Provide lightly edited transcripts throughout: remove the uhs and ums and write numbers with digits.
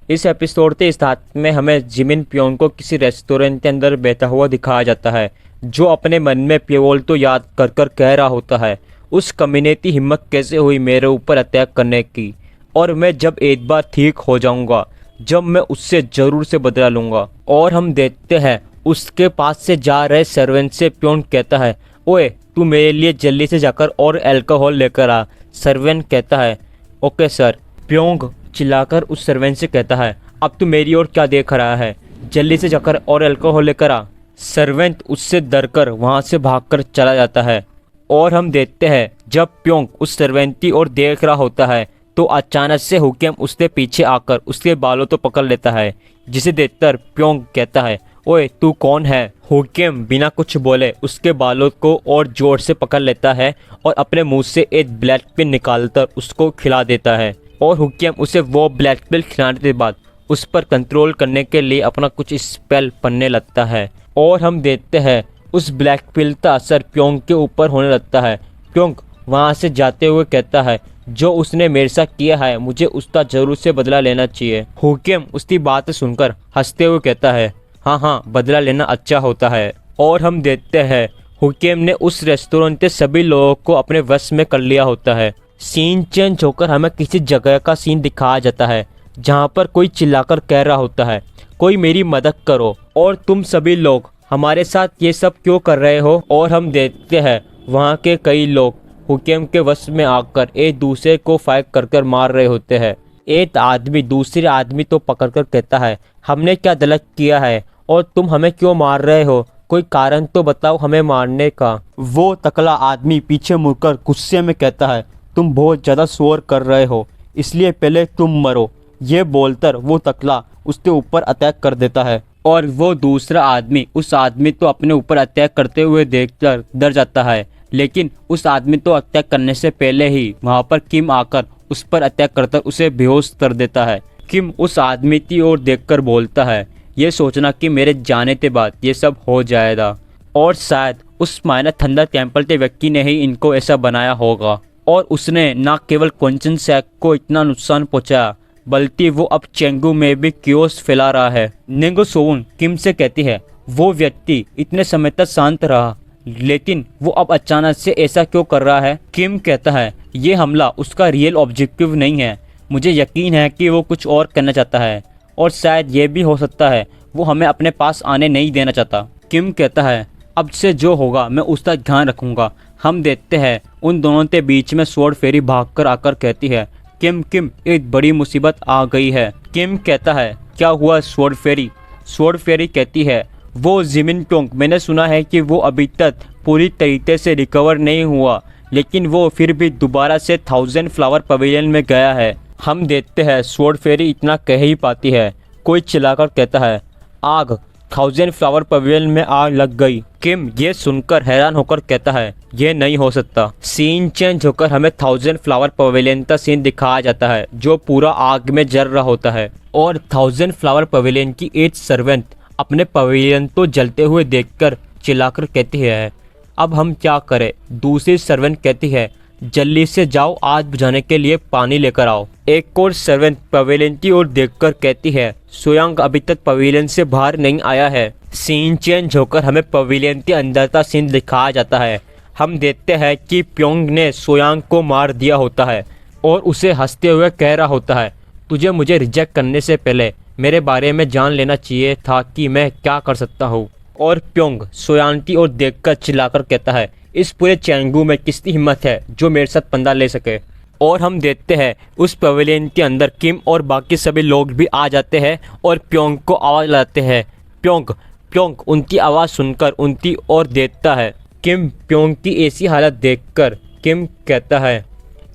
इस एपिसोड के स्टार्ट में हमें जिमिन प्योंग को किसी रेस्टोरेंट के अंदर बैठा हुआ दिखाया जाता है, जो अपने मन में प्योल तो याद कर कर कह रहा होता है, उस कम्युनिटी हिम्मत कैसे हुई मेरे ऊपर अटैक करने की, और मैं जब एक बार ठीक हो जाऊंगा, जब मैं उससे ज़रूर से बदला लूँगा। और हम देखते हैं उसके पास से जा रहे सर्वेंट से प्योंग कहता है, ओए तू मेरे लिए जल्दी से जाकर और अल्कोहल लेकर आ। सर्वेंट कहता है, ओके सर। प्योंग चिल्लाकर उस सर्वेंट से कहता है, अब तू मेरी ओर क्या देख रहा है, जल्दी से जाकर और अल्कोहल लेकर आ। सर्वेंट उससे डरकर वहाँ से भागकर चला जाता है। और हम देखते हैं जब प्योंग उस सर्वेंट की ओर देख रहा होता है तो अचानक से हुक्म उसके पीछे आकर उसके बालों तो पकड़ लेता है, जिसे देखकर प्योंग कहता है, ओए तू कौन है। हुक्म बिना कुछ बोले उसके बालों को और जोर से पकड़ लेता है और अपने मुंह से एक ब्लैक पिल निकालकर उसको खिला देता है। और हुक्म उसे वो ब्लैक पिल खिलाने के बाद उस पर कंट्रोल करने के लिए अपना कुछ स्पेल पढ़ने लगता है। और हम देखते हैं उस ब्लैक पिल का असर प्योंग के ऊपर होने लगता है। प्योंग वहाँ से जाते हुए कहता है, जो उसने मेरे साथ किया है मुझे उसका जरूर से बदला लेना चाहिए। हुक्म उसकी बात सुनकर हंसते हुए कहता है, हाँ बदला लेना अच्छा होता है। और हम देखते हैं हुक्म ने उस रेस्टोरेंट के सभी लोगों को अपने वश में कर लिया होता है। सीन चेंज होकर हमें किसी जगह का सीन दिखाया जाता है जहाँ पर कोई चिल्लाकर कह रहा होता है, कोई मेरी मदद करो, और तुम सभी लोग हमारे साथ ये सब क्यों कर रहे हो। और हम देखते हैं वहाँ के कई लोग हुक्म के वश में आकर एक दूसरे को फायर कर कर मार रहे होते हैं। एक आदमी दूसरे आदमी तो पकड़कर कहता है, हमने क्या गलत किया है और तुम हमें क्यों मार रहे हो, कोई कारण तो बताओ हमें मारने का। वो तकला आदमी पीछे मुड़कर गुस्से में कहता है, तुम बहुत ज़्यादा शोर कर रहे हो, इसलिए पहले तुम मरो। ये बोलकर वो तकला उसके ऊपर अटैक कर देता है। और वो दूसरा आदमी उस आदमी तो अपने ऊपर अटैक करते हुए देखकर डर जाता है, लेकिन उस आदमी तो अटैक करने से पहले ही वहाँ पर किम आकर उस पर अटैक करकर उसे बेहोश कर देता है। किम उस आदमी की ओर देखकर बोलता है, ये सोचना कि मेरे जाने के बाद ये सब हो जाएगा, और शायद उस माइनर थंडर टेम्पल के व्यक्ति ने ही इनको ऐसा बनाया होगा। और उसने न केवल क्वेंचन सैक को इतना नुकसान पहुँचाया, बल्कि वो अब चेंगू में भी क्योस फैला रहा है। निंगो सोन किम से कहती है, वो व्यक्ति इतने समय तक शांत रहा, लेकिन वो अब अचानक से ऐसा क्यों कर रहा है। किम कहता है, ये हमला उसका रियल ऑब्जेक्टिव नहीं है, मुझे यकीन है कि वो कुछ और करना चाहता है, और शायद ये भी हो सकता है वो हमें अपने पास आने नहीं देना चाहता। किम कहता है, अब से जो होगा मैं उसका ध्यान रखूंगा। हम देखते हैं उन दोनों के बीच में स्वॉर्ड फेरी भागकर आकर कहती है, किम एक बड़ी मुसीबत आ गई है। किम कहता है, क्या हुआ स्वॉर्ड फेरी। स्वॉर्ड फेरी कहती है, वो जिमिन प्योंग, मैंने सुना है कि वो अभी तक पूरी तरीके से रिकवर नहीं हुआ, लेकिन वो फिर भी दोबारा से 1000 फ्लावर पवेलियन में गया है। हम देखते हैं स्वॉर्ड फेरी इतना कह ही पाती है, कोई चिल्लाकर कहता है, आग, 1000 फ्लावर पवेलियन में आग लग गई। किम ये सुनकर हैरान होकर कहता है, ये नहीं हो सकता। सीन चेंज होकर हमें 1000 फ्लावर पवेलियन का सीन दिखाया जाता है, जो पूरा आग में जल रहा होता है। और 1000 फ्लावर पवेलियन की एक सर्वेंट अपने पवेलियन तो जलते हुए देखकर चिल्लाकर कहती है, अब हम क्या करें। दूसरी सर्वेंट कहती है, जल्दी से जाओ आग बुझाने के लिए पानी लेकर आओ। एक और सर्वेंट पवेलियन की ओर देखकर कहती है, सोयांग अभी तक पवेलियन से बाहर नहीं आया है। सीन चेंज होकर हमें पवेलियन के अंदर का सीन दिखाया जाता है। हम देखते हैं कि प्योंग ने सोयांग को मार दिया होता है और उसे हंसते हुए कह रहा होता है, तुझे मुझे रिजेक्ट करने से पहले मेरे बारे में जान लेना चाहिए था कि मैं क्या कर सकता हूँ। और प्योंग सोयांग की ओर देखकर चिल्लाकर कहता है, इस पूरे चेंगू में किसकी हिम्मत है जो मेरे साथ पंगा ले सके। और हम देखते हैं उस पवेलियन के अंदर किम और बाकी सभी लोग भी आ जाते हैं और प्योंग को आवाज़ लगाते हैं। प्योंग उनकी आवाज़ सुनकर उनकी ओर देखता है। किम प्योंग की ऐसी हालत देखकर किम कहता है,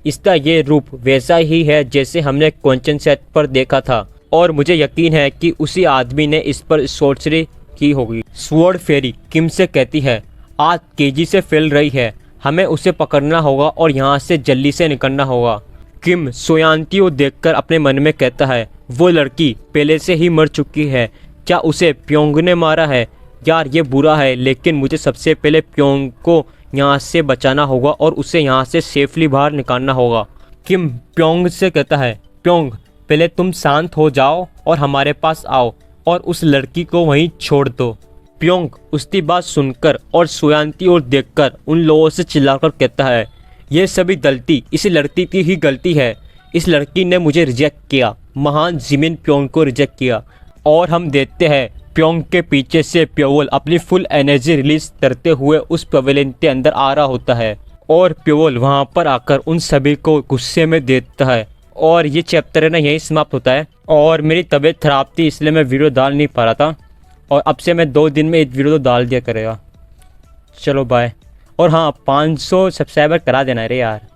इसका ये रूप वैसा ही है जैसे हमने क्वेंचन सेट पर देखा था, और मुझे यकीन है कि उसी आदमी ने इस पर सोर्सरी की होगी। स्वॉर्ड फेरी किम से कहती है, आग तेजी से फैल रही है, हमें उसे पकड़ना होगा और यहाँ से जल्दी से निकलना होगा। किम सोयांती को देखकर अपने मन में कहता है, वो लड़की पहले से ही मर चुकी है, क्या उसे प्योंग ने मारा है। यार ये बुरा है, लेकिन मुझे सबसे पहले प्योंग को यहाँ से बचाना होगा और उसे यहाँ से सेफली बाहर निकालना होगा। किम प्योंग से कहता है, प्योंग पहले तुम शांत हो जाओ और हमारे पास आओ और उस लड़की को वहीं छोड़ दो। प्योंग उसकी बात सुनकर और सोयांती और देखकर उन लोगों से चिल्लाकर कहता है, ये सभी गलती इस लड़की की ही गलती है। इस लड़की ने मुझे रिजेक्ट किया, महान जिमिन प्योंग को रिजेक्ट किया। और हम देखते हैं प्योंग के पीछे से प्योवल अपनी फुल एनर्जी रिलीज करते हुए उस पवेलियन के अंदर आ रहा होता है और प्योवल वहाँ पर आकर उन सभी को गुस्से में देखता है। और ये चैप्टर है ना यहीं समाप्त होता है। और मेरी तबीयत ख़राब थी इसलिए मैं वीडियो डाल नहीं पा रहा था, और अब से मैं 2 दिन में एक वीडियो तो डाल दिया करेगा। चलो बाय। और हाँ, 500 सब्सक्राइबर करा देना रे यार।